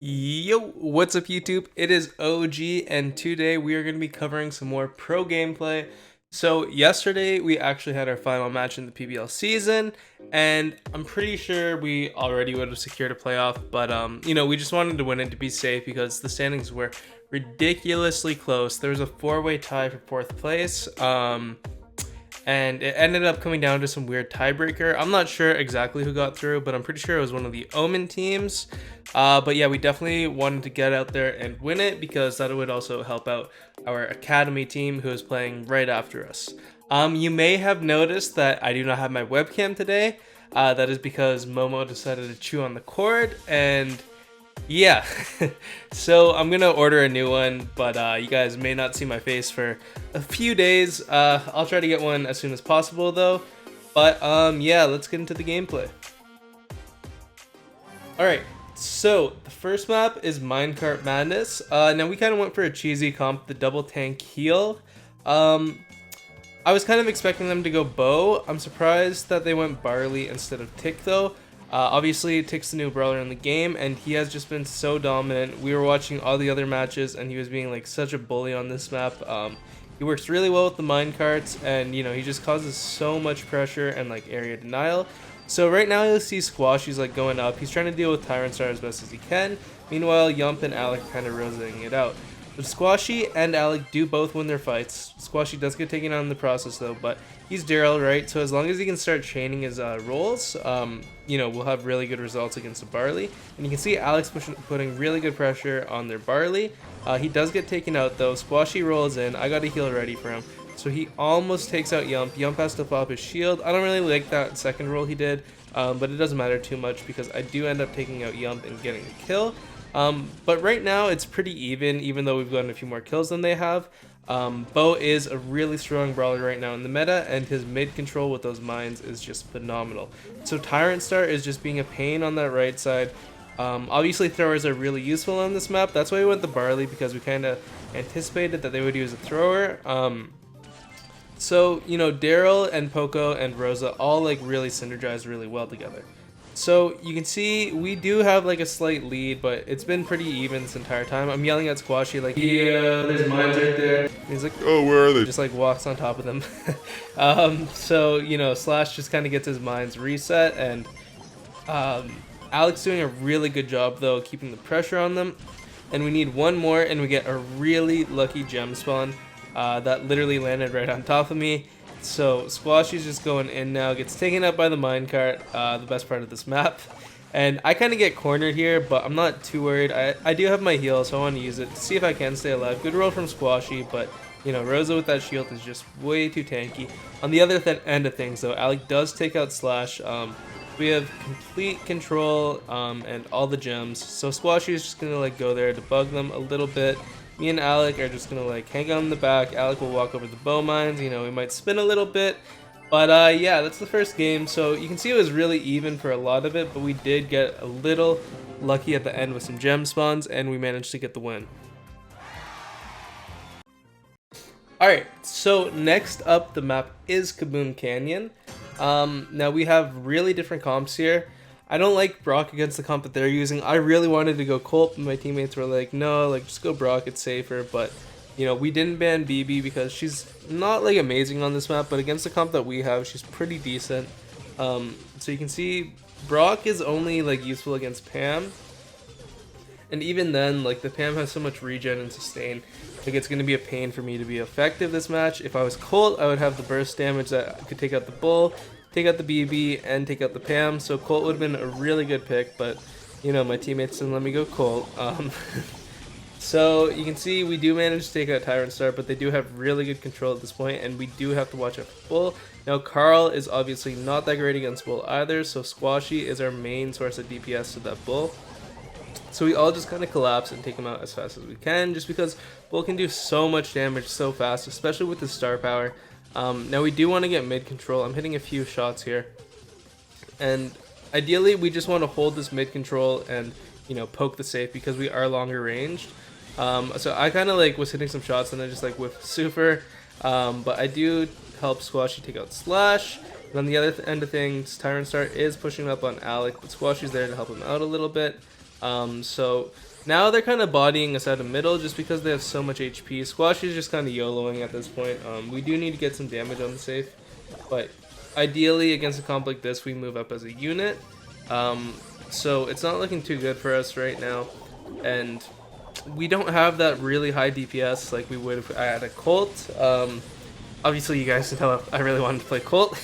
Yo, what's up YouTube? It is OG and today we are going to be covering some more pro gameplay. So yesterday we actually had our final match in the PBL season and I'm pretty sure we already would have secured a playoff, but we just wanted to win it to be safe because the standings were ridiculously close. There was a four-way tie for fourth place. And it ended up coming down to some weird tiebreaker. I'm not sure exactly who got through, but I'm pretty sure it was one of the Omen teams. But yeah, we definitely wanted to get out there and win it because that would also help out our academy team who is playing right after us. You may have noticed that I do not have my webcam today. That is because Momo decided to chew on the cord, and yeah, so I'm gonna order a new one, but you guys may not see my face for a few days. I'll try to get one as soon as possible though. But yeah, let's get into the gameplay. Alright, so the first map is Minecart Madness. Now we kind of went for a cheesy comp, the double tank heal. I was kind of expecting them to go bow. I'm surprised that they went barley instead of tick though. Obviously, Tick's the new brawler in the game, and he has just been so dominant. We were watching all the other matches, and he was being like such a bully on this map. He works really well with the minecarts, and he just causes so much pressure and like area denial. So right now you'll see Squashy's like going up. He's trying to deal with Tyrant Star as best as he can. Meanwhile, Yump and Alec kind of roseting it out. But Squashy and Alec do both win their fights. Squashy does get taken out in the process though, but he's Daryl, right? So as long as he can start chaining his rolls, we'll have really good results against the Barley. And you can see Alex putting really good pressure on their Barley. He does get taken out though. Squashy rolls in. I got a heal ready for him. So he almost takes out Yump. Yump has to pop his shield. I don't really like that second roll he did, but it doesn't matter too much because I do end up taking out Yump and getting the kill. But right now it's pretty even though we've gotten a few more kills than they have. Bo is a really strong brawler right now in the meta, and his mid control with those mines is just phenomenal. So Tyrant Star is just being a pain on that right side. Obviously throwers are really useful on this map. That's why we went the Barley, because we kind of anticipated that they would use a thrower. So Daryl and Poco and Rosa all like really synergize really well together. So you can see we do have like a slight lead, but it's been pretty even this entire time. I'm yelling at Squashy like, yeah, there's mines right there. And he's like, oh, where are they? Just like walks on top of them. So Slash just kind of gets his mines reset, and Alex doing a really good job though keeping the pressure on them. And we need one more, and we get a really lucky gem spawn that literally landed right on top of me. So Squashy's just going in now, gets taken up by the minecart, the best part of this map. And I kind of get cornered here, but I'm not too worried. I do have my heal, so I want to use it to see if I can stay alive. Good roll from Squashy, but Rosa with that shield is just way too tanky. On the other end of things though, Alec does take out Slash. We have complete control and all the gems. So Squashy is just going to like go there to bug them a little bit. Me and Alec are just gonna like hang out in the back. Alec will walk over the bow mines. We might spin a little bit, but yeah, that's the first game. So you can see it was really even for a lot of it, but we did get a little lucky at the end with some gem spawns, and we managed to get the win. Alright, so next up the map is Kaboom Canyon. Now we have really different comps here. I don't like Brock against the comp that they're using. I really wanted to go Colt, but my teammates were like, no, like just go Brock, it's safer. But we didn't ban BB because she's not like amazing on this map, but against the comp that we have, she's pretty decent. So you can see Brock is only like useful against Pam, and even then, like the Pam has so much regen and sustain, like it's gonna be a pain for me to be effective this match. If I was Colt, I would have the burst damage that could take out the bull, take out the BB, and take out the Pam. So Colt would have been a really good pick, but my teammates didn't let me go Colt. So you can see we do manage to take out Tyrant Star, but they do have really good control at this point, and we do have to watch out for Bull. Now Carl is obviously not that great against Bull either, so Squashy is our main source of DPS to that Bull. So we all just kind of collapse and take him out as fast as we can, just because Bull can do so much damage so fast, especially with his star power. Now we do want to get mid control. I'm hitting a few shots here, and ideally we just want to hold this mid control and poke the safe because we are longer ranged. So I kind of like was hitting some shots and I just like whiff super, but I do help Squashy take out Slash. And on the other end of things, Tyrant Star is pushing up on Alec, but Squashy's there to help him out a little bit. So Now they're kind of bodying us out of middle just because they have so much HP. Squash is just kind of YOLOing at this point. We do need to get some damage on the safe, but ideally against a comp like this, we move up as a unit. So it's not looking too good for us right now, and we don't have that really high DPS like we would if I had a Colt. Obviously, you guys know I really wanted to play Colt,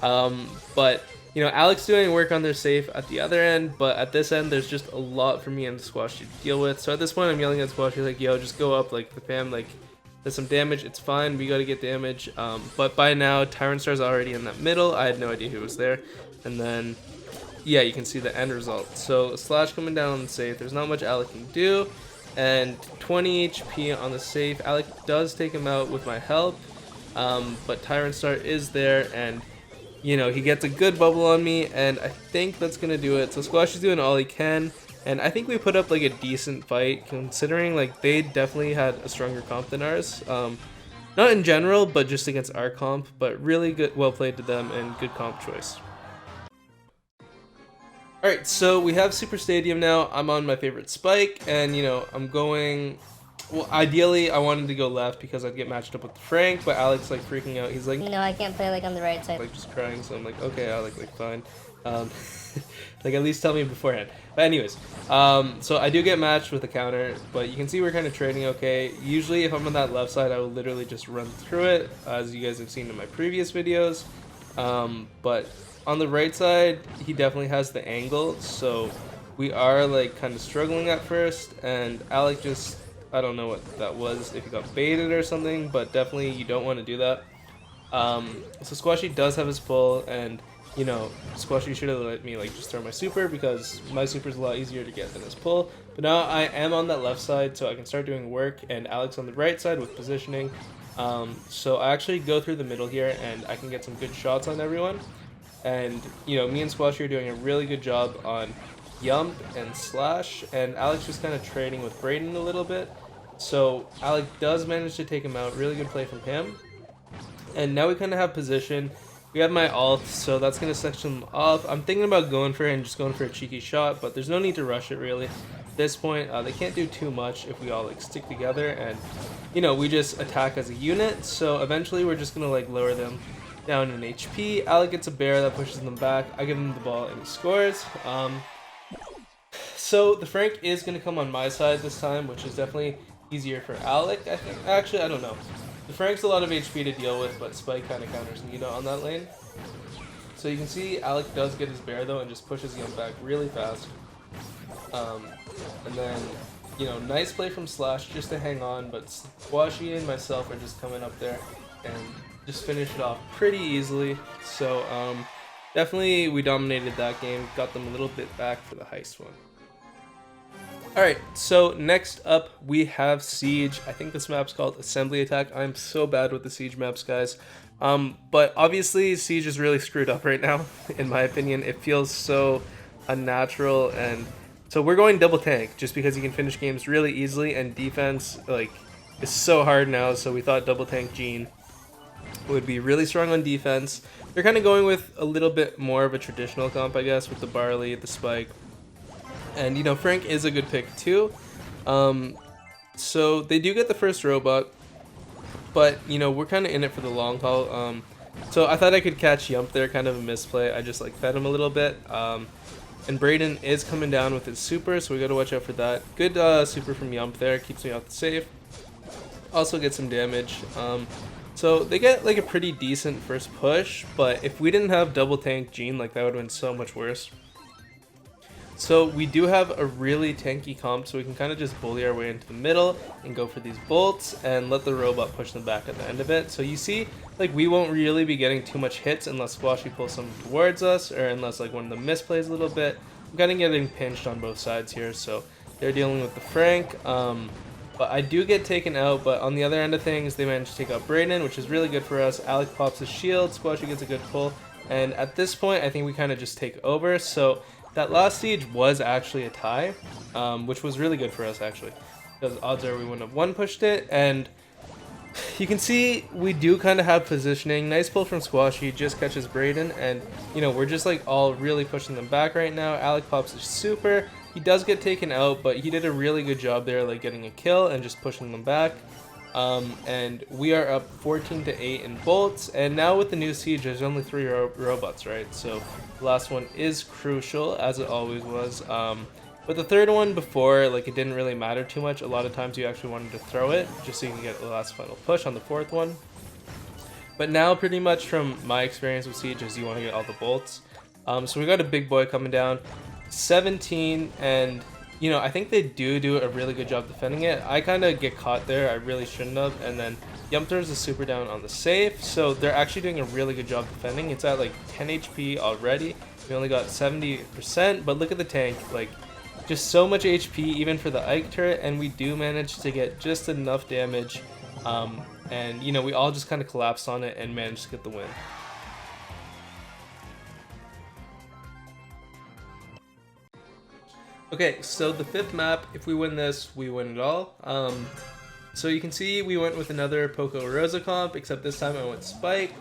but you know, Alex doing work on their safe at the other end, but at this end, there's just a lot for me and Squash to deal with. So at this point, I'm yelling at Squash, like, yo, just go up, like, the fam, like, there's some damage, it's fine, we gotta get damage. But by now, Tyrant Star's already in that middle, I had no idea who was there. And then, yeah, you can see the end result. So, Slash coming down on the safe, there's not much Alec can do, and 20 HP on the safe. Alec does take him out with my help, but Tyrant Star is there, and you know, he gets a good bubble on me, and I think that's gonna do it. So Squash is doing all he can, and I think we put up like a decent fight, considering like they definitely had a stronger comp than ours. Not in general, but just against our comp, but really good, well played to them, and good comp choice. Alright, so we have Super Stadium now. I'm on my favorite spike, and you know, I'm going... Well, ideally, I wanted to go left because I'd get matched up with Frank, but Alex, like, freaking out. He's like... No, I can't play, like, on the right side. Like, just crying, so I'm like, okay, Alex, like, fine. Like, at least tell me beforehand. But anyways, so I do get matched with a counter, but you can see we're kind of trading okay. Usually, if I'm on that left side, I will literally just run through it, as you guys have seen in my previous videos. But on the right side, he definitely has the angle, so we are, like, kind of struggling at first, and Alex just... I don't know what that was, if he got baited or something, but definitely you don't want to do that. So Squashy does have his pull, and, you know, Squashy should have let me, like, just throw my super, because my super is a lot easier to get than his pull. But now I am on that left side, so I can start doing work, and Alex on the right side with positioning. So I actually go through the middle here, and I can get some good shots on everyone. And, you know, me and Squashy are doing a really good job on Yump and Slash, and Alex just kind of trading with Brayden a little bit. So Alec does manage to take him out. Really good play from him. And now we kind of have position. We have my ult, so that's going to section him off. I'm thinking about going for it and just going for a cheeky shot, but there's no need to rush it really. At this point, they can't do too much if we all like stick together and, you know, we just attack as a unit. So eventually we're just going to like lower them down in HP. Alec gets a bear that pushes them back. I give him the ball and he scores. So the Frank is going to come on my side this time, which is definitely easier for Alec, I think. Actually, I don't know. The Frank's a lot of HP to deal with, but Spike kind of counters Nita on that lane. So you can see Alec does get his bear though and just pushes him back really fast. And then, you know, nice play from Slash just to hang on, but Squashy and myself are just coming up there and just finish it off pretty easily. So definitely we dominated that game, got them a little bit back for the heist one. Alright, so next up we have Siege. I think this map's called Assembly Attack. I'm so bad with the Siege maps, guys. But obviously Siege is really screwed up right now, in my opinion. It feels so unnatural, and so we're going double tank just because you can finish games really easily, and defense like is so hard now, so we thought double tank Gene would be really strong on defense. They're kind of going with a little bit more of a traditional comp, I guess, with the Barley, the Spike. And, you know, Frank is a good pick, too. So they do get the first robot, but, you know, we're kind of in it for the long haul. So I thought I could catch Yump there, kind of a misplay. I just, like, fed him a little bit. And Brayden is coming down with his super, so we got to watch out for that. Good super from Yump there, keeps me off the safe. Also get some damage. So they get, like, a pretty decent first push, but if we didn't have double tank Gene, like, that would have been so much worse. So we do have a really tanky comp, so we can kind of just bully our way into the middle and go for these bolts and let the robot push them back at the end of it. So you see, like, we won't really be getting too much hits unless Squashy pulls someone towards us, or unless like one of them misplays a little bit. I'm kind of getting pinched on both sides here, so they're dealing with the Frank. But I do get taken out, but on the other end of things, they manage to take out Brayden, which is really good for us. Alec pops his shield, Squashy gets a good pull, and at this point, I think we kind of just take over. So that last siege was actually a tie, which was really good for us, actually, because odds are we wouldn't have one pushed it. And you can see we do kind of have positioning. Nice pull from Squashy, just catches Brayden, and, you know, we're just, like, all really pushing them back right now. Alec pops his super, He does get taken out, but he did a really good job there, like getting a kill and just pushing them back. And we are up 14-8 in bolts, and now with the new siege, there's only 3 robots, right? So the last one is crucial, as it always was. But the third one before, like, it didn't really matter too much. A lot of times you actually wanted to throw it, just so you can get the last final push on the fourth one. But now, pretty much from my experience with siege, is you want to get all the bolts. So we got a big boy coming down, 17, and you know, I think they do a really good job defending it. I kind of get caught there. I really shouldn't have. And then Yump throws a super down on the safe. So they're actually doing a really good job defending. It's at like 10 HP already. We only got 70%, but look at the tank. Like, just so much HP even for the Ike turret, and we do manage to get just enough damage. And you know, we all just kind of collapsed on it and managed to get the win. Okay, so the fifth map, if we win this, we win it all. So you can see we went with another Poco Rosa comp, except this time I went Spike.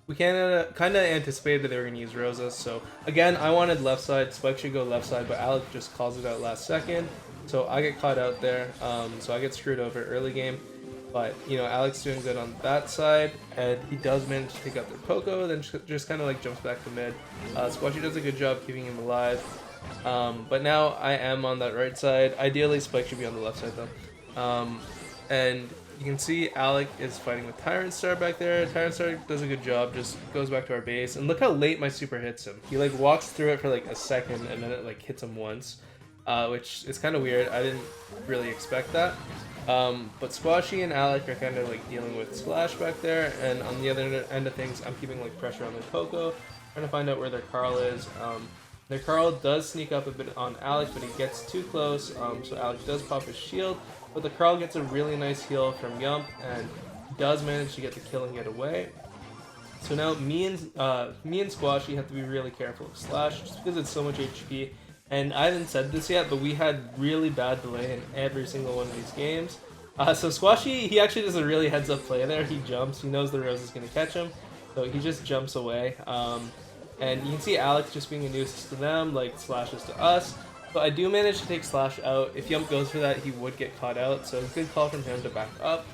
We kind of anticipated they were going to use Rosa, so again, I wanted left side. Spike should go left side, but Alec just calls it out last second. So I get caught out there, so I get screwed over early game. But, you know, Alec's doing good on that side, and he does manage to take out their Poco, then just kind of like jumps back to mid. Squashy does a good job keeping him alive. But now I am on that right side. Ideally, Spike should be on the left side though. And you can see Alec is fighting with Tyrant Star back there. Tyrant Star does a good job, just goes back to our base. And look how late my super hits him. He like walks through it for like a second and then it like hits him once, which is kind of weird. I didn't really expect that. But Squashy and Alec are kind of like dealing with Splash back there. And on the other end of things, I'm keeping like pressure on their Poco, trying to find out where their Carl is. Their Carl does sneak up a bit on Alec, but he gets too close, so Alec does pop his shield, but the Carl gets a really nice heal from Yump, and does manage to get the kill and get away. So now me and Squashy have to be really careful of Slash, just because it's so much HP, and I haven't said this yet, but we had really bad delay in every single one of these games. So Squashy, he actually does a really heads-up play there. He jumps, he knows the Rose is going to catch him, so he just jumps away. And you can see Alex just being a nuisance to them, like Slashes to us. But I do manage to take Slash out. If Yump goes for that, he would get caught out. So good call from him to back up.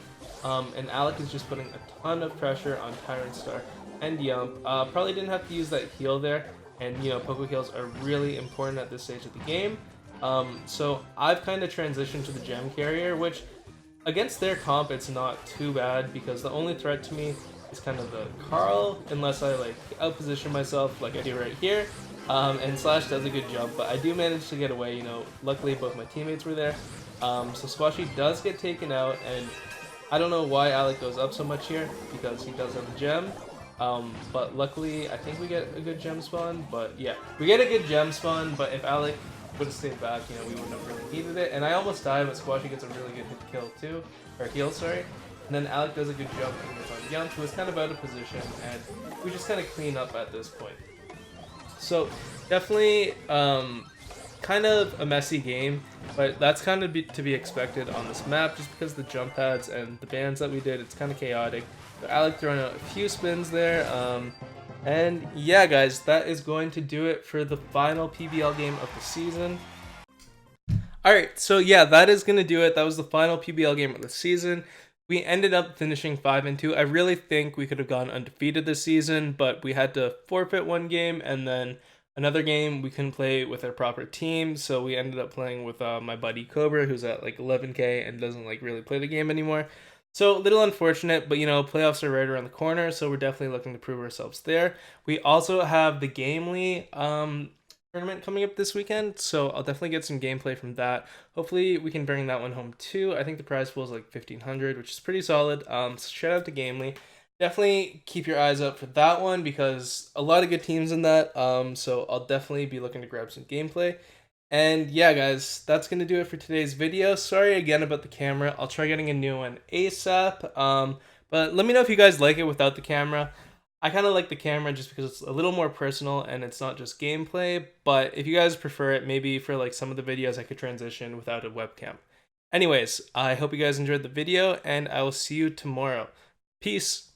And Alec is just putting a ton of pressure on Tyrant Star and Yump. Probably didn't have to use that heal there. And you know, Poco heals are really important at this stage of the game. So I've kind of transitioned to the Gem Carrier, which against their comp, it's not too bad because the only threat to me is kind of the Carl, unless I like outposition myself like I do right here. And Slash does a good job, but I do manage to get away, you know, luckily both my teammates were there. So Squashy does get taken out, and I don't know why Alec goes up so much here, because he does have a gem. But luckily, I think we get a good gem spawn, but yeah, we get a good gem spawn, but if Alec would have stayed back, you know, we wouldn't have really needed it. And I almost died, but Squashy gets a really good hit kill too, or heal, sorry. And then Alec does a good job putting this on Yump, who is kind of out of position, and we just kind of clean up at this point. So definitely kind of a messy game, but that's kind of to be expected on this map, just because the jump pads and the bans that we did, it's kind of chaotic. So Alec throwing out a few spins there, and yeah guys, that is going to do it for the final PBL game of the season. Alright, so yeah, that is going to do it. That was the final PBL game of the season. We ended up finishing 5-2. I really think we could have gone undefeated this season, but we had to forfeit one game, and then another game we couldn't play with our proper team, so we ended up playing with my buddy Cobra, who's at like 11k and doesn't like really play the game anymore. So a little unfortunate, but you know, playoffs are right around the corner, so we're definitely looking to prove ourselves there. We also have the Gamely tournament coming up this weekend, so I'll definitely get some gameplay from that. Hopefully we can bring that one home too. I think the prize pool is like 1,500, which is pretty solid. So shout out to Gamely. Definitely keep your eyes out for that one, because a lot of good teams in that. So I'll definitely be looking to grab some gameplay. And yeah guys, that's gonna do it for today's video. Sorry again about the camera. I'll try getting a new one ASAP. But let me know if you guys like it without the camera. I kind of like the camera just because it's a little more personal and it's not just gameplay, but if you guys prefer it, maybe for like some of the videos I could transition without a webcam. Anyways, I hope you guys enjoyed the video, and I will see you tomorrow. Peace!